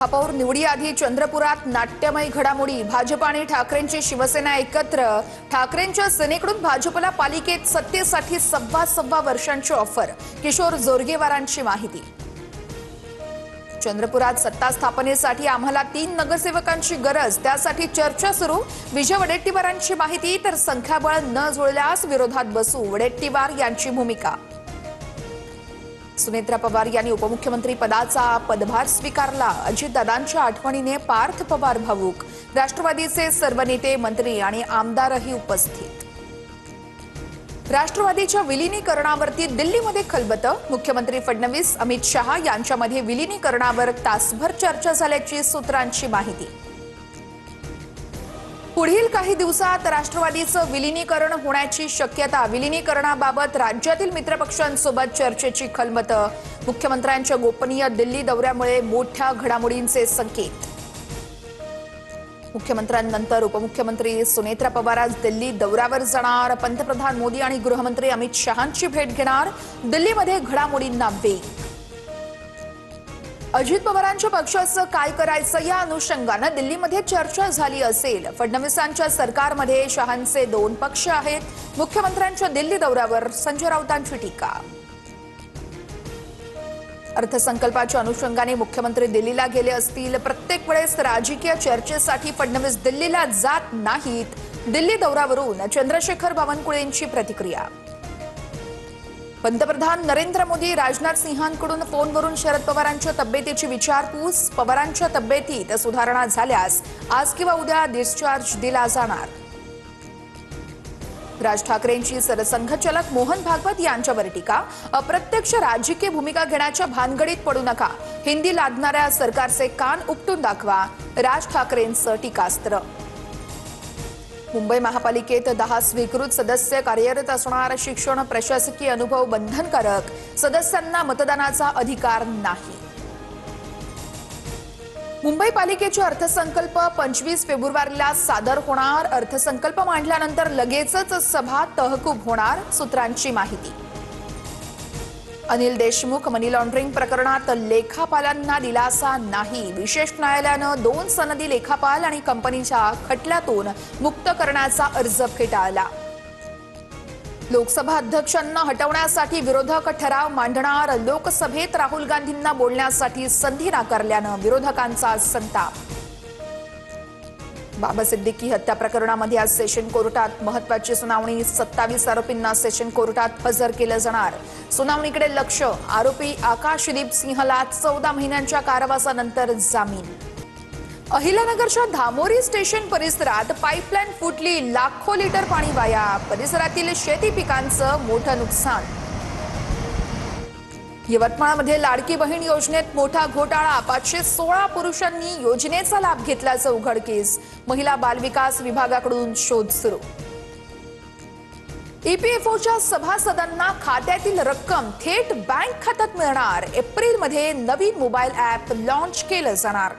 महापौर निवडीआधी चंद्रपुरात नाट्यमय घडामोडी। भाजप आणि ठाकरेंची शिवसेना एकत्र। ठाकरेंच्या सेनेकडून भाजपला पालिकेत सत्तेसाठी सव्वा वर्षांची ऑफर। किशोर जोरगेवारांची माहिती। चंद्रपुरात सत्ता स्थापनेसाठी आम्हाला 3 नगरसेवकांची गरज, त्यासाठी चर्चा सुरू। विजय वडेट्टीवारांची माहिती। तर संख्याबळ न जुळल्यास विरोधात बसू, वडेट्टीवार यांची भूमिका। सुनेत्रा पवार यांनी उपमुख्यमंत्री पदाचा पदभार स्वीकारला। अजितदादांच्या आठवणीने पार्थ पवार भावूक। राष्ट्रवादीचे सर्व नेते, मंत्री आणि आमदारही उपस्थित। राष्ट्रवादीच्या विलीनीकरणावरती दिल्लीमध्ये खलबतं। मुख्यमंत्री फडणवीस, अमित शहा यांच्यामध्ये विलीनीकरणावर तासभर चर्चा झाल्याची सूत्रांची माहिती। पुढील काही दिवसात राष्ट्रवादीचं विलीनीकरण होण्याची शक्यता। विलीनीकरणाबाबत राज्यातील मित्रपक्षांसोबत चर्चेची खलबतं। मुख्यमंत्र्यांच्या गोपनीय दिल्ली दौऱ्यामुळे मोठ्या घडामोडींचे संकेत। मुख्यमंत्र्यांनंतर उपमुख्यमंत्री सुनेत्रा पवार आज दिल्ली दौऱ्यावर जाणार। पंतप्रधान मोदी आणि गृहमंत्री अमित शहांची भेट घेणार। दिल्लीमध्ये घडामोडींना वेग। अजित पवारांच्या पक्षाचं काय करायचं या अनुषंगाने दिल्लीमध्ये चर्चा झाली असेल। फडणवीसांच्या सरकारमध्ये शहांचे 2 पक्ष आहेत। मुख्यमंत्र्यांच्या दिल्ली दौऱ्यावर संजय राऊतांची टीका। अर्थसंकल्पाच्या अनुषंगाने मुख्यमंत्री दिल्लीला गेले असतील। प्रत्येक वेळेस राजकीय चर्चेसाठी फडणवीस दिल्लीला जात नाहीत। दिल्ली दौऱ्यावरून चंद्रशेखर बावनकुळेंची प्रतिक्रिया। पंतप्रधान नरेंद्र मोदी राजनाथ सिंहांकडून फोनवरून शरद पवारांच्या तब्येतीची विचारपूस। पवारांच्या तब्येतीत सुधारणा झाल्यास आज किंवा उद्या डिस्चार्ज दिला जाणार। राज ठाकरेंची सरसंघचालक मोहन भागवत यांच्यावर टीका। अप्रत्यक्ष राजकीय भूमिका घेण्याच्या भानगडीत पडू नका। हिंदी लादणाऱ्या सरकारचे कान उपटून दाखवा। राज ठाकरेंचं टीकास्त्र। मुंबई महापालिकेत 10 स्वीकृत सदस्य कार्यरत असणार। शिक्षण, प्रशासकीय अनुभव बंधनकारक। सदस्यांना मतदानाचा अधिकार नाही। मुंबई पालिकेचा अर्थसंकल्प 25 फेब्रुवारीला सादर होणार। अर्थसंकल्प मांडल्यानंतर लगेचच सभा तहकूब होणार, सूत्रांची माहिती। अनिल देशमुख मनी लॉन्ड्रिंग प्रकरणात लेखापालांना दिलासा नाही। विशेष न्यायालयानं 2 सनदी लेखापाल आणि कंपनीच्या खटल्यातून मुक्त करण्याचा अर्ज फेटाळला। लोकसभा अध्यक्षांना हटवण्यासाठी विरोधक ठराव मांडणार। लोकसभेत राहुल गांधींना बोलण्यासाठी संधी नाकारल्यानं विरोधकांचा संताप। बाबा सिद्दीकी हत्या प्रकरणामध्ये आज सेशन कोर्टात महत्त्वाची सुनावणी। 27 आरोपींना सेशन कोर्टात हजर केलं जाणार। सुनावणीकडे लक्ष। आरोपी आकाशदीप सिंहला 14 महिन्यांच्या कारावासानंतर जामीन। अहिल्यानगरच्या धामोरी स्टेशन परिसरात पाईपलाईन फुटली। लाखो लिटर पाणी वाया। परिसरातील शेती पिकांचं मोठं नुकसान। यवतमाळमध्ये लाडकी बहीण योजनेत मोठा घोटाळा। 516 पुरुषांनी योजनेचा लाभ घेतल्याचं उघडकीस। महिला बालविकास विभागाकडून शोध सुरू। ईपीएफओच्या सभासदांना खात्यातील रक्कम थेट बँक खात्यात मिळणार। एप्रिलमध्ये नवीन मोबाईल ॲप लॉन्च केलं जाणार।